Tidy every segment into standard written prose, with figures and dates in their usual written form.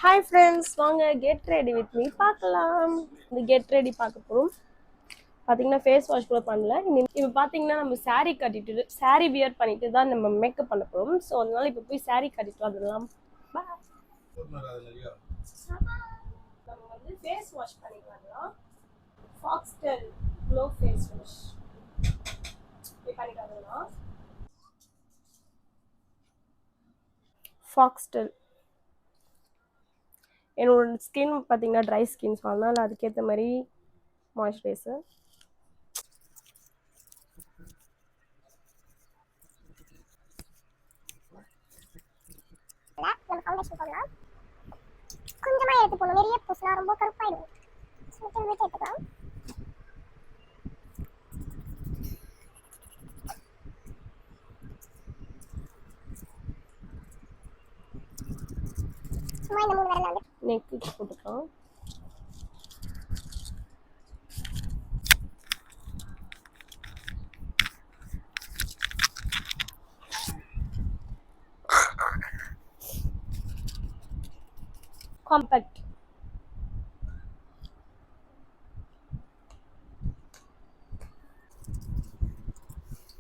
Hi friends, வாங்க get ready with me பார்க்கலாம். இந்த கெட் ரெடி பார்க்க போகிறோம். பார்த்தீங்கன்னா ஃபேஸ் வாஷ் கூட பண்ணல. இப்போ பார்த்தீங்கன்னா நம்ம saree கட்டிட்டு saree வியர் பண்ணிட்டு தான் நம்ம மேக்கப் பண்ண போகிறோம். ஸோ அதனால இப்போ போய் saree கட்டிட்டு வந்துடலாம். நம்ம வந்து ஃபேஸ் வாஷ் பண்ணிக்கலாம். ஃபாக்ஸ்டெல் க்ளோ ஃபேஸ் வாஷ் பண்ணிட்டு வந்துடலாம். ஃபாக்ஸ்டெல் என்னோட ஸ்கின் பார்த்தீங்கன்னா ட்ரை ஸ்கின், ஸோ அதனால் அதுக்கேற்ற மாதிரி மாய்ஸ்சரைசர். கொஞ்சமா எடுத்து போகணும், நிறைய பூசினா ரொம்ப கருப்பாயிடும். விட்டு எடுத்துக்கலாம். சும்மா இந்த 3 விரல்ல வந்து நெக்கு போட்டுக்கலாம். காம்பேக்ட்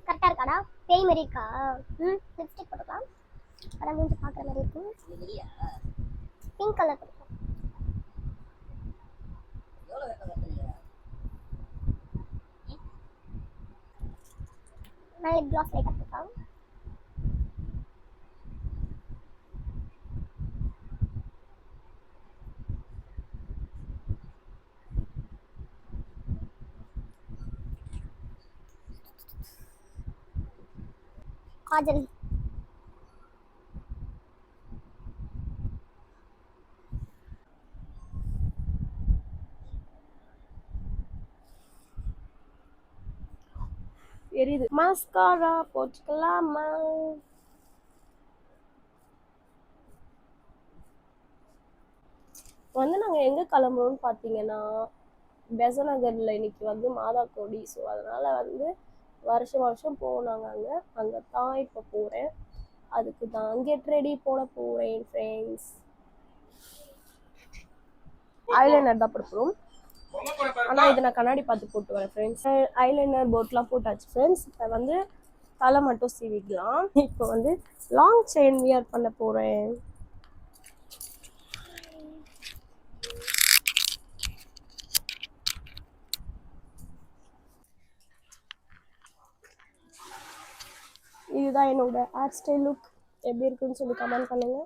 கரெக்டா இருக்காடா? பேய் மாதிரி இருக்கா? லிப்ஸ்டிக் போட்டுக்கலாம். அதான் மூஞ்சி பார்க்குற மாதிரி இருக்கும். பிங்க் கலர் போட்டுக்கலாம். நான் லிப் கிளாஸ் லைட்டாக போட்டுக்கலாம். காஜல் எரியுது. மாஸ்காரா போட்டுக்கலாமா? வந்து நாங்கள் எங்கே கிளம்புறோம்னு பார்த்தீங்கன்னா பெசநகரில் இன்னைக்கு வந்து மாதா கோடி. ஸோ அதனால் வந்து வருஷம் போவோம் நாங்கள். அங்கே தான் இப்போ போகிறேன். அதுக்கு தான் கெட் ரெடி போட போகிறேன் ஃப்ரெண்ட்ஸ். ஐலைனர் தான் போட போகிறோம். ஆனால் இதை நான் கண்ணாடி பார்த்து போட்டு வரேன் ஃப்ரெண்ட்ஸ். ஐலைனர் போட்லாம் போட்டாச்சு ஃப்ரெண்ட்ஸ். இப்போ வந்து தலை மட்டும் சீவிக்கலாம். இப்போ வந்து லாங் செயின் வியர் பண்ண போகிறேன். இதுதான் என்னோட ஹேர் ஸ்டைல் லுக். எப்படி இருக்குன்னு சொல்லி கமெண்ட் பண்ணுங்க.